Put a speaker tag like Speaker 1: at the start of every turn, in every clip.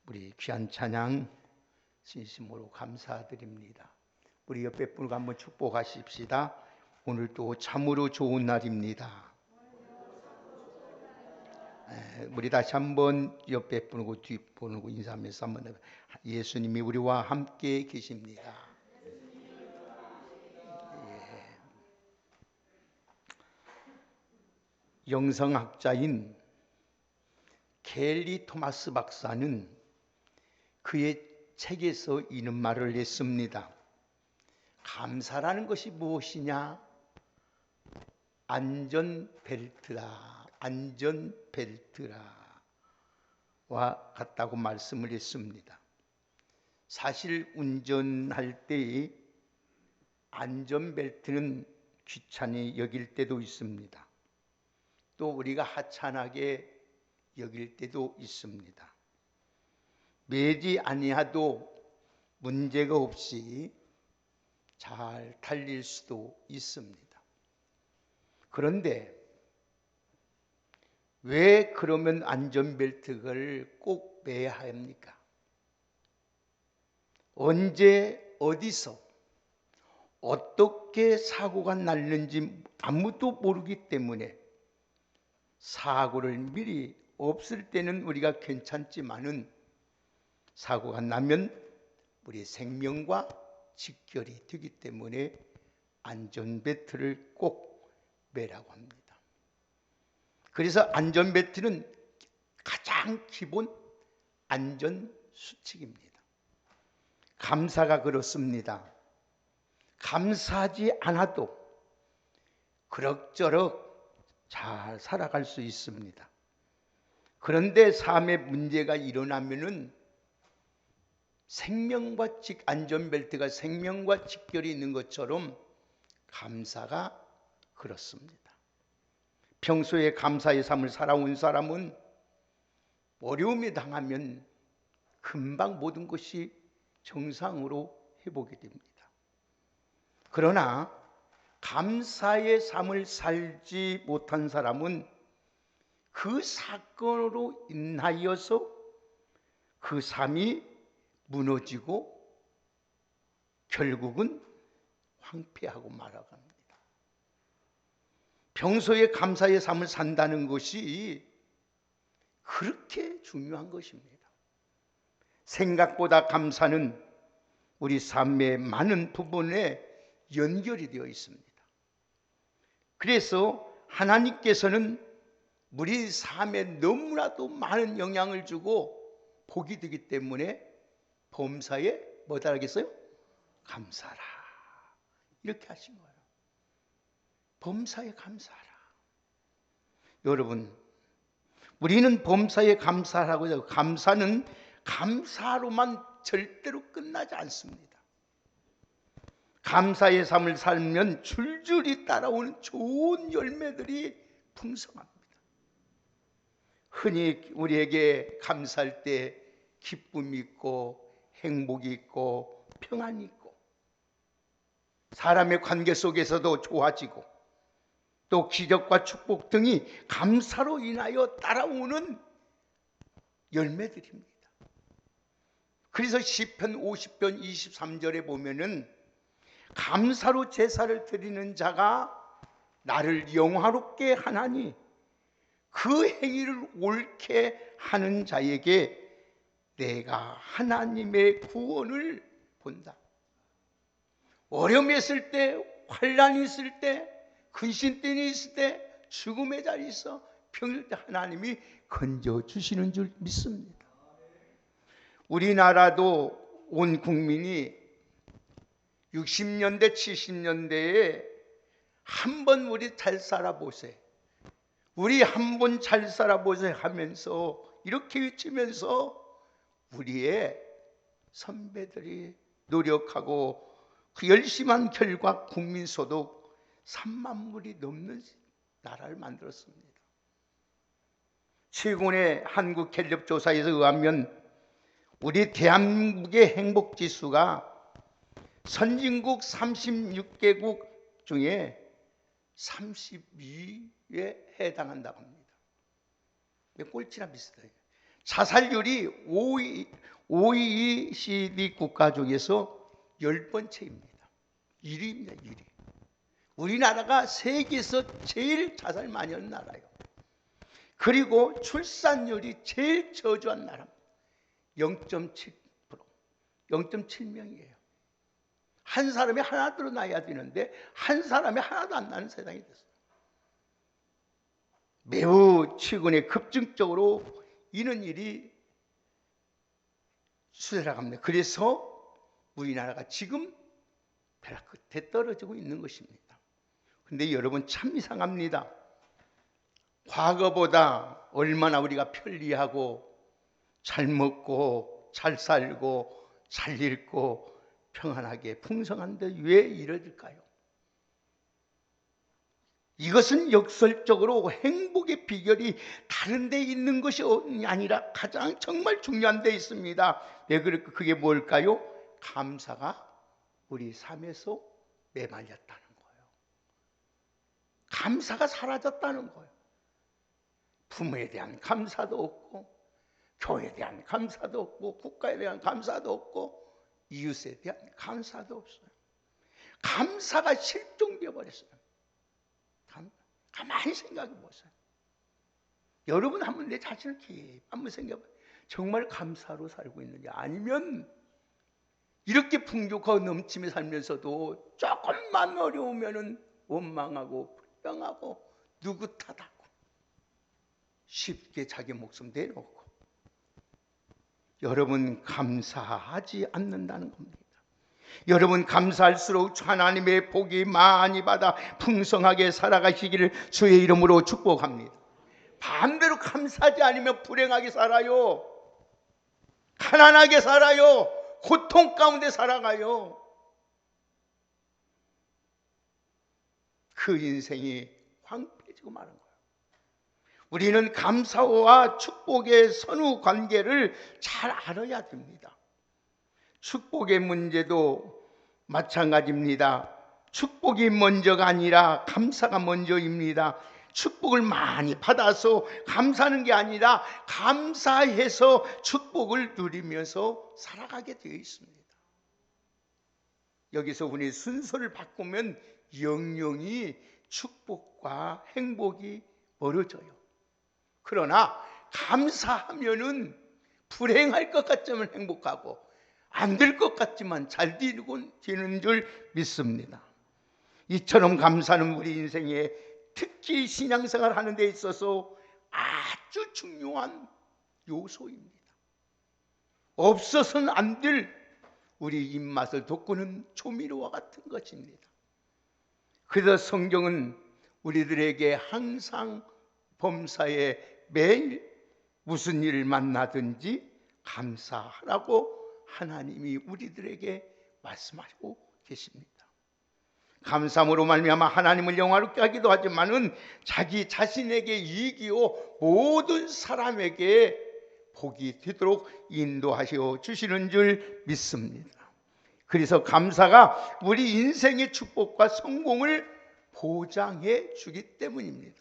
Speaker 1: 우리 귀한 찬양 진심으로 감사드립니다. 우리 옆에 분과 한번 축복하십시다. 오늘도 참으로 좋은 날입니다. 우리 다시 한번 옆에 분하고 뒷분하고 인사하면서 한번 예수님이 우리와 함께 계십니다. 영성학자인 켈리 토마스 박사는 그의 책에서 이런 말을 했습니다. 감사라는 것이 무엇이냐? 안전벨트라, 안전벨트라와 같다고 말씀을 했습니다. 사실 운전할 때 안전벨트는 귀찮이 여길 때도 있습니다. 또 우리가 하찮게 여길 때도 있습니다. 매지 아니하도 문제가 없이 잘 달릴 수도 있습니다. 그런데 왜 그러면 안전벨트를 꼭 매야 합니까? 언제 어디서 어떻게 사고가 났는지 아무도 모르기 때문에 사고를 미리 없을 때는 우리가 괜찮지만은 사고가 나면 우리의 생명과 직결이 되기 때문에 안전벨트를 꼭 매라고 합니다. 그래서 안전벨트는 가장 기본 안전수칙입니다. 감사가 그렇습니다. 감사하지 않아도 그럭저럭 잘 살아갈 수 있습니다. 그런데 삶에 문제가 일어나면은 안전벨트가 생명과 직결이 있는 것처럼 감사가 그렇습니다. 평소에 감사의 삶을 살아온 사람은 어려움에 당하면 금방 모든 것이 정상으로 회복이 됩니다. 그러나 감사의 삶을 살지 못한 사람은 그 사건으로 인하여서 그 삶이 무너지고 결국은 황폐하고 말아갑니다. 평소에 감사의 삶을 산다는 것이 그렇게 중요한 것입니다. 생각보다 감사는 우리 삶의 많은 부분에 연결이 되어 있습니다. 그래서 하나님께서는 우리 삶에 너무나도 많은 영향을 주고 복이 되기 때문에 범사에 뭐다 하겠어요? 감사하라. 이렇게 하신 거예요. 범사에 감사하라. 여러분, 우리는 범사에 감사하라고 해서 감사는 감사로만 절대로 끝나지 않습니다. 감사의 삶을 살면 줄줄이 따라오는 좋은 열매들이 풍성합니다. 흔히 우리에게 감사할 때 기쁨이 있고 행복이 있고 평안이 있고 사람의 관계 속에서도 좋아지고 또 기적과 축복 등이 감사로 인하여 따라오는 열매들입니다. 그래서 시편 50편 23절에 보면은 감사로 제사를 드리는 자가 나를 영화롭게 하나니 그 행위를 옳게 하는 자에게 내가 하나님의 구원을 본다. 어려움이 있을 때, 환난이 있을 때, 근심병이 있을 때, 죽음의 자리에 있어 병일 때 하나님이 건져주시는 줄 믿습니다. 우리나라도 온 국민이 60년대, 70년대에 한번 우리 잘 살아보세요. 우리 한번 잘 살아보세요 하면서 이렇게 외치면서 우리의 선배들이 노력하고 그 열심한 결과 국민소득 3만 불이 넘는 나라를 만들었습니다. 최근의 한국갤럽조사에서 의하면 우리 대한민국의 행복지수가 선진국 36개국 중에 32위에 해당한다고 합니다. 꼴찌나 비슷해요. 자살률이 OECD 국가 중에서 10번째입니다. 1위입니다. 1위. 우리나라가 세계에서 제일 자살 많이 하는 나라예요. 그리고 출산율이 제일 저조한 나라입니다. 0.7%, 0.7명이에요. 한 사람이 하나도 낳아야 되는데 한 사람이 하나도 안 나는 세상이 됐어요. 매우 최근에 급증적으로 이런 일이 수세라갑니다. 그래서 우리나라가 지금 벼락 끝에 떨어지고 있는 것입니다. 그런데 여러분 참 이상합니다. 과거보다 얼마나 우리가 편리하고 잘 먹고 잘 살고 잘 읽고 평안하게 풍성한데 왜 이러질까요? 이것은 역설적으로 행복의 비결이 다른 데 있는 것이 아니라 가장 정말 중요한 데 있습니다. 왜 그럴까? 그게 뭘까요? 감사가 우리 삶에서 메말렸다는 거예요. 감사가 사라졌다는 거예요. 부모에 대한 감사도 없고 교회에 대한 감사도 없고 국가에 대한 감사도 없고 이웃에 대한 감사도 없어요. 감사가 실종되어 버렸어요. 가만히 생각해 보세요. 여러분 한번 내 자신을 깊이 한번 생각해 보세요. 정말 감사로 살고 있느냐, 아니면 이렇게 풍족하고 넘치며 살면서도 조금만 어려우면 원망하고 불평하고 느긋하다고 쉽게 자기 목숨 내놓고 여러분 감사하지 않는다는 겁니다. 여러분 감사할수록 하나님의 복이 많이 받아 풍성하게 살아가시기를 주의 이름으로 축복합니다. 반대로 감사하지 않으면 불행하게 살아요. 가난하게 살아요. 고통 가운데 살아가요. 그 인생이 황폐해지고 마는 거예요. 우리는 감사와 축복의 선후 관계를 잘 알아야 됩니다. 축복의 문제도 마찬가지입니다. 축복이 먼저가 아니라 감사가 먼저입니다. 축복을 많이 받아서 감사하는 게 아니라 감사해서 축복을 누리면서 살아가게 되어 있습니다. 여기서 우리 순서를 바꾸면 영영이 축복과 행복이 멀어져요. 그러나 감사하면은 불행할 것 같지만 행복하고 안 될 것 같지만 잘 되는 줄 믿습니다. 이처럼 감사는 우리 인생에 특히 신앙생활 하는 데 있어서 아주 중요한 요소입니다. 없어서는 안 될 우리 입맛을 돋구는 조미료와 같은 것입니다. 그래서 성경은 우리들에게 항상 범사에 매일 무슨 일을 만나든지 감사하라고 하나님이 우리들에게 말씀하시고 계십니다. 감사함으로 말미암아 하나님을 영화롭게 하기도 하지만은 자기 자신에게 이익이요 모든 사람에게 복이 되도록 인도하시어 주시는 줄 믿습니다. 그래서 감사가 우리 인생의 축복과 성공을 보장해 주기 때문입니다.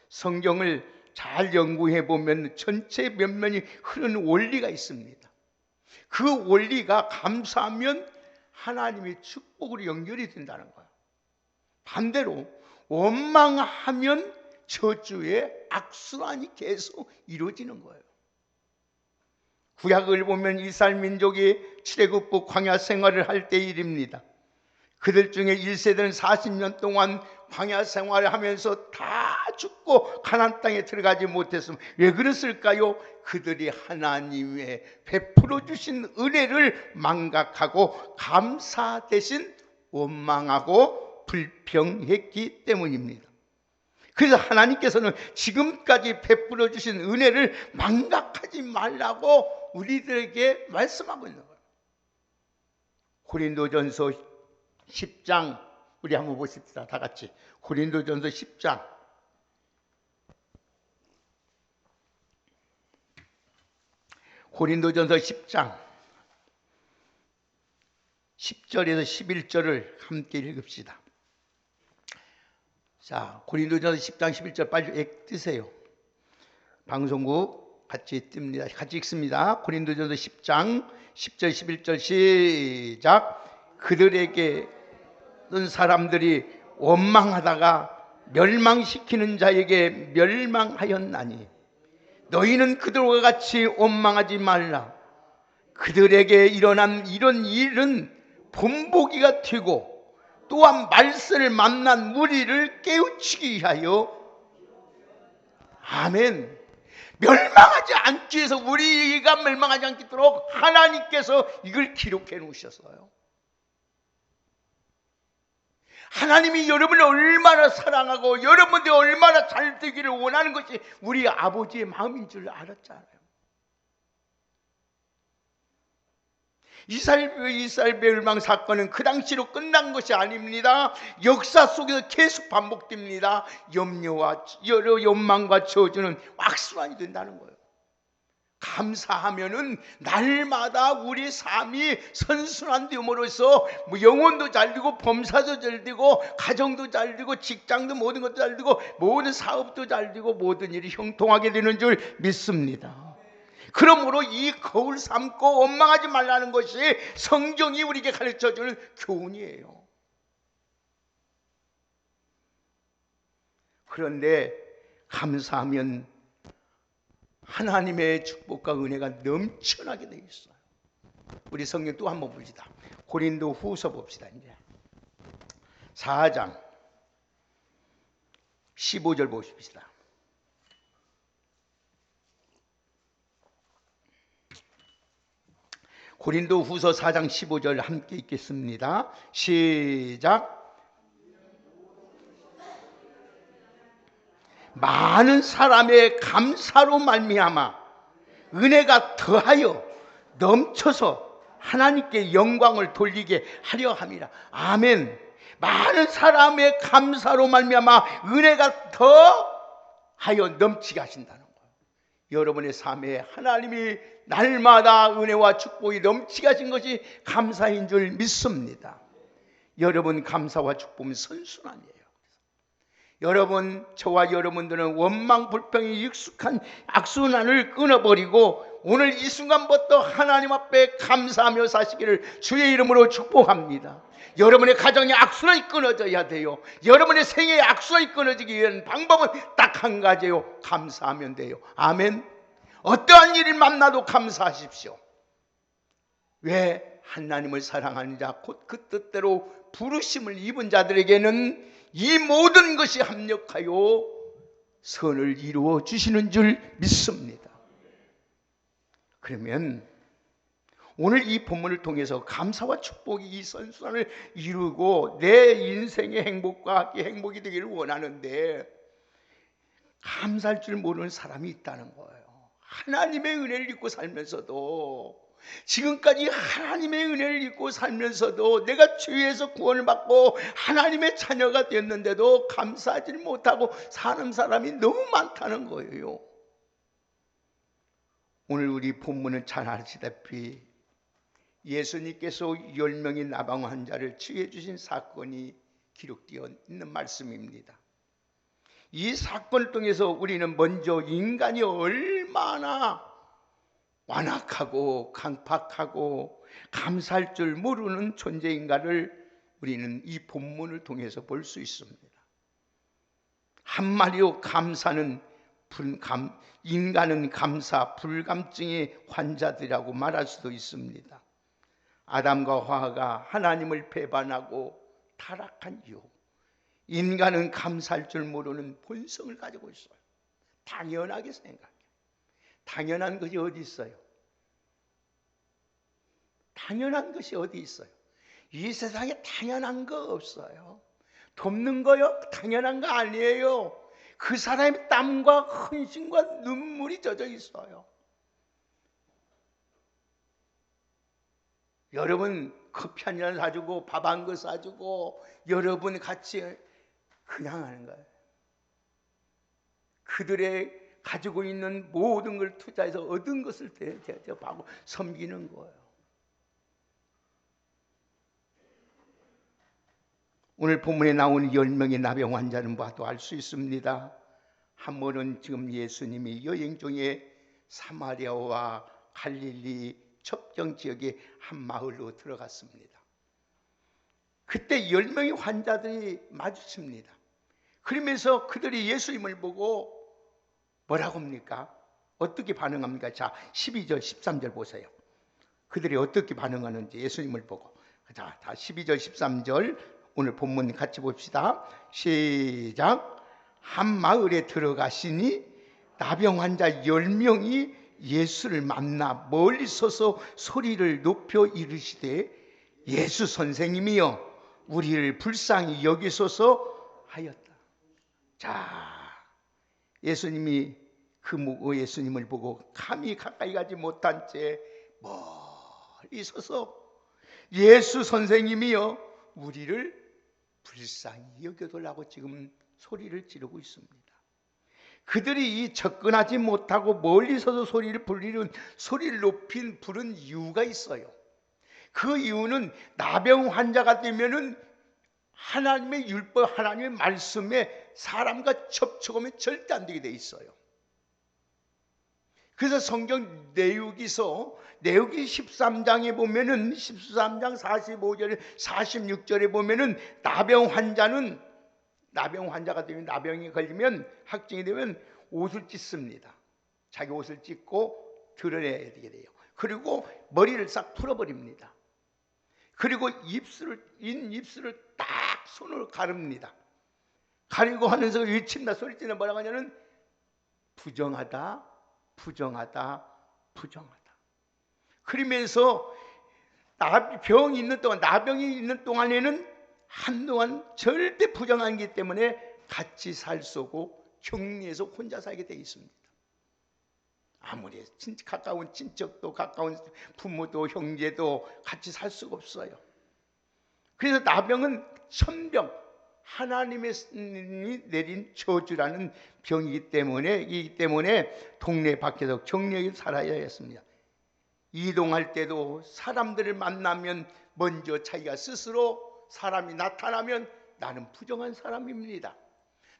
Speaker 1: 성경을 잘 연구해 보면 전체 면면이 흐르는 원리가 있습니다. 그 원리가 감사하면 하나님의 축복으로 연결이 된다는 거예요. 반대로 원망하면 저주의 악순환이 계속 이루어지는 거예요. 구약을 보면 이스라엘 민족이 출애굽부 광야 생활을 할 때 일입니다. 그들 중에 1세대는 40년 동안 광야 생활을 하면서 다 죽고 가나안 땅에 들어가지 못했으면 왜 그랬을까요? 그들이 하나님의 베풀어 주신 은혜를 망각하고 감사 대신 원망하고 불평했기 때문입니다. 그래서 하나님께서는 지금까지 베풀어 주신 은혜를 망각하지 말라고 우리들에게 말씀하고 있는 거예요. 고린도전서 10장 우리 한번 보십시다. 다 같이 고린도전서 10장 고린도전서 10장 10절에서 11절을 함께 읽읍시다. 자, 고린도전서 10장 11절 빨리 뜨세요. 방송국 같이 뜹니다. 같이 읽습니다. 고린도전서 10장 10절 11절 시작. 그들에게 어떤 사람들이 원망하다가 멸망시키는 자에게 멸망하였나니 너희는 그들과 같이 원망하지 말라. 그들에게 일어난 이런 일은 본보기가 되고 또한 말세를 만난 무리를 깨우치기 위하여 아멘. 멸망하지 않기 위해서 우리가 멸망하지 않도록 하나님께서 이걸 기록해 놓으셨어요. 하나님이 여러분을 얼마나 사랑하고 여러분들이 얼마나 잘 되기를 원하는 것이 우리 아버지의 마음인 줄 알았잖아요. 이스라엘 멸망 사건은 그 당시로 끝난 것이 아닙니다. 역사 속에서 계속 반복됩니다. 염려와 여러 욕망과 저주는 악순환이 된다는 거예요. 감사하면은 날마다 우리 삶이 선순환됨으로써 영혼도 잘 되고 범사도 잘 되고 가정도 잘 되고 직장도 모든 것도 잘 되고 모든 사업도 잘 되고 모든 일이 형통하게 되는 줄 믿습니다. 그러므로 이 거울 삼고 원망하지 말라는 것이 성경이 우리에게 가르쳐주는 교훈이에요. 그런데 감사하면 하나님의 축복과 은혜가 넘쳐나게 되어 있어요. 우리 성경 또 한번 봅시다. 고린도 후서 봅시다. 이제 4장 15절 보십시다. 고린도 후서 4장 15절 함께 읽겠습니다. 시작. 많은 사람의 감사로 말미암아 은혜가 더하여 넘쳐서 하나님께 영광을 돌리게 하려 함이라. 아멘. 많은 사람의 감사로 말미암아 은혜가 더하여 넘치게 하신다는 거예요. 여러분의 삶에 하나님이 날마다 은혜와 축복이 넘치게 하신 것이 감사인 줄 믿습니다. 여러분 감사와 축복은 선순환이에요. 여러분, 저와 여러분들은 원망 불평이 익숙한 악순환을 끊어버리고 오늘 이 순간부터 하나님 앞에 감사하며 사시기를 주의 이름으로 축복합니다. 여러분의 가정의 악순환이 끊어져야 돼요. 여러분의 생애의 악순환이 끊어지기 위한 방법은 딱 한 가지예요. 감사하면 돼요. 아멘. 어떠한 일을 만나도 감사하십시오. 왜? 하나님을 사랑하는 자 곧 그 뜻대로 부르심을 입은 자들에게는 이 모든 것이 합력하여 선을 이루어 주시는 줄 믿습니다. 그러면 오늘 이 본문을 통해서 감사와 축복이 이 선순환을 이루고 내 인생의 행복과 행복이 되기를 원하는데 감사할 줄 모르는 사람이 있다는 거예요. 하나님의 은혜를 입고 살면서도 지금까지 하나님의 은혜를 입고 살면서도 내가 주위에서 구원을 받고 하나님의 자녀가 됐는데도 감사하지 못하고 사는 사람이 너무 많다는 거예요. 오늘 우리 본문은 잘 아시다시피 예수님께서 10명의 나병 환자를 치유해 주신 사건이 기록되어 있는 말씀입니다. 이 사건을 통해서 우리는 먼저 인간이 얼마나 완악하고 강팍하고 감사할 줄 모르는 존재인가를 우리는 이 본문을 통해서 볼 수 있습니다. 한마디로 감사는 인간은 감사 불감증의 환자들이라고 말할 수도 있습니다. 아담과 하와가 하나님을 배반하고 타락한 이후 인간은 감사할 줄 모르는 본성을 가지고 있어요. 당연하게 생각해요. 당연한 것이 어디 있어요? 당연한 것이 어디 있어요? 이 세상에 당연한 거 없어요. 돕는 거요? 당연한 거 아니에요. 그 사람의 땀과 헌신과 눈물이 젖어 있어요. 여러분 커피 한 잔 사주고 밥 한 거 사주고 여러분 같이 그냥 하는 거예요. 그들의 가지고 있는 모든 걸 투자해서 얻은 것을 대접하고 섬기는 거예요. 오늘 본문에 나오는 10명의 나병 환자는 봐도 알 수 있습니다. 한 번은 지금 예수님이 여행 중에 사마리아와 갈릴리 접경 지역의 한 마을로 들어갔습니다. 그때 10명의 환자들이 마주칩니다. 그러면서 그들이 예수님을 보고 뭐라고 합니까? 어떻게 반응합니까? 자, 12절, 13절 보세요. 그들이 어떻게 반응하는지 예수님을 보고. 자, 다 12절, 13절 오늘 본문 같이 봅시다. 시작. 한 마을에 들어가시니 나병 환자 10명이 예수를 만나 멀리 서서 소리를 높여 이르시되 예수 선생님이여 우리를 불쌍히 여기소서 하였다. 자, 예수님이 예수님을 보고 감히 가까이 가지 못한 채 멀리 서서 예수 선생님이여 우리를 불쌍히 여겨달라고 지금 소리를 지르고 있습니다. 그들이 이 접근하지 못하고 멀리 서서 소리를 높인 부른 이유가 있어요. 그 이유는 나병 환자가 되면은 하나님의 율법, 하나님의 말씀에 사람과 접촉하면 절대 안 되게 돼 있어요. 그래서 성경 내육이 13장에 보면은 13장 45절 46절에 보면은 나병 환자가 되면, 나병이 걸리면, 확진이 되면 옷을 찢습니다. 자기 옷을 찢고 드러내야 되게 돼요. 그리고 머리를 싹 풀어버립니다. 그리고 입술을 딱 손으로 가릅니다. 가리고 하면서 외친다, 소리치는 뭐라고 하냐면 부정하다, 부정하다, 부정하다. 그러면서 나병이 있는 동안에는 한동안 절대 부정하기 때문에 같이 살 수 없고 격리해서 혼자 살게 되어 있습니다. 아무리 가까운 친척도 가까운 부모도 형제도 같이 살 수가 없어요. 그래서 나병은 천병, 하나님의 내린 저주라는 병이기 때문에 동네 밖에서 격리하게 살아야 했습니다. 이동할 때도 사람들을 만나면 먼저 자기가 스스로 사람이 나타나면 나는 부정한 사람입니다.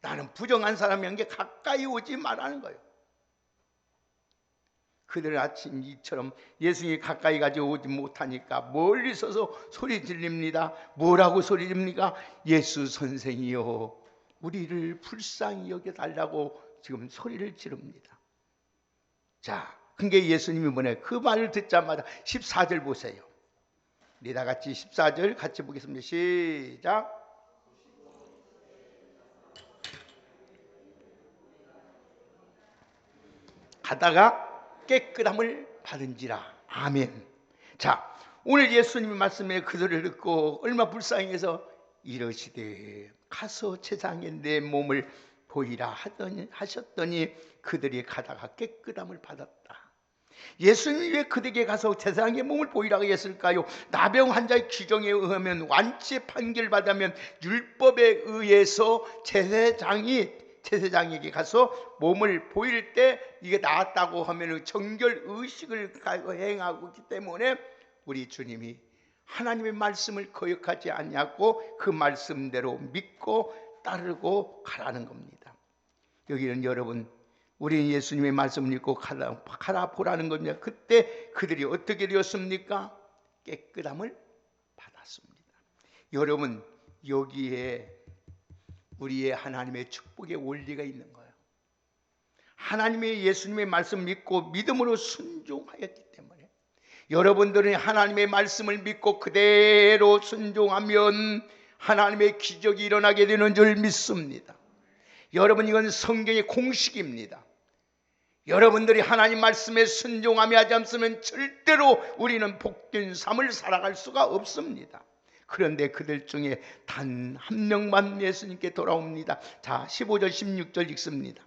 Speaker 1: 나는 부정한 사람이란 게 가까이 오지 말라는 거예요. 그들은 아침 이처럼 예수님이 가까이 가지 오지 못하니까 멀리 서서 소리 지릅니다. 뭐라고 소리 지릅니까? 예수 선생이여 우리를 불쌍히 여겨달라고 지금 소리를 지릅니다. 자, 그게 예수님이 뭐냐? 그 말을 듣자마자 14절 보세요. 우리 다 같이 14절 같이 보겠습니다. 시작. 가다가 깨끗함을 받은지라. 아멘. 자, 오늘 예수님의 말씀에 그들을 듣고 얼마 불쌍해서 이러시되 가서 세상에 내 몸을 보이라 하셨더니 그들이 가다가 깨끗함을 받았다. 예수님이 왜 그들에게 가서 제사장의 몸을 보이라고 했을까요? 나병 환자의 규정에 의하면 완치의 판결을 받으면 율법에 의해서 제사장에게 가서 몸을 보일 때 이게 나았다고 하면 정결 의식을 행하고 있기 때문에 우리 주님이 하나님의 말씀을 거역하지 아니하고 그 말씀대로 믿고 따르고 가라는 겁니다. 여기는 여러분, 우리는 예수님의 말씀을 읽고 가라 보라는 겁니다. 그때 그들이 어떻게 되었습니까? 깨끗함을 받았습니다. 여러분, 여기에 우리의 하나님의 축복의 원리가 있는 거예요. 하나님의 예수님의 말씀을 믿고 믿음으로 순종하였기 때문에 여러분들은 하나님의 말씀을 믿고 그대로 순종하면 하나님의 기적이 일어나게 되는 줄 믿습니다. 여러분, 이건 성경의 공식입니다. 여러분들이 하나님 말씀에 순종하며 하지 않으면 절대로 우리는 복된 삶을 살아갈 수가 없습니다. 그런데 그들 중에 단 한 명만 예수님께 돌아옵니다. 자, 15절 16절 읽습니다.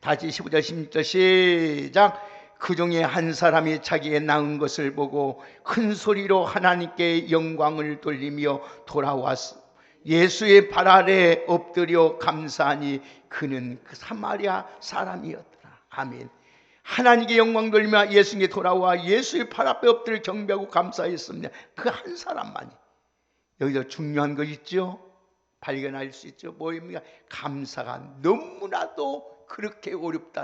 Speaker 1: 다시 15절 16절 시작. 그 중에 한 사람이 자기의 낳은 것을 보고 큰 소리로 하나님께 영광을 돌리며 돌아왔어 예수의 발 아래 엎드려 감사하니 그는 그 사마리아 사람이었더라. 아멘. 하나님께 영광 돌리며 예수님께 돌아와 예수의 발 앞에 엎드려 경배하고 감사했습니다. 그 한 사람만이. 여기서 중요한 거 있죠? 발견할 수 있죠? 뭐입니까? 감사가 너무나도 그렇게 어렵다.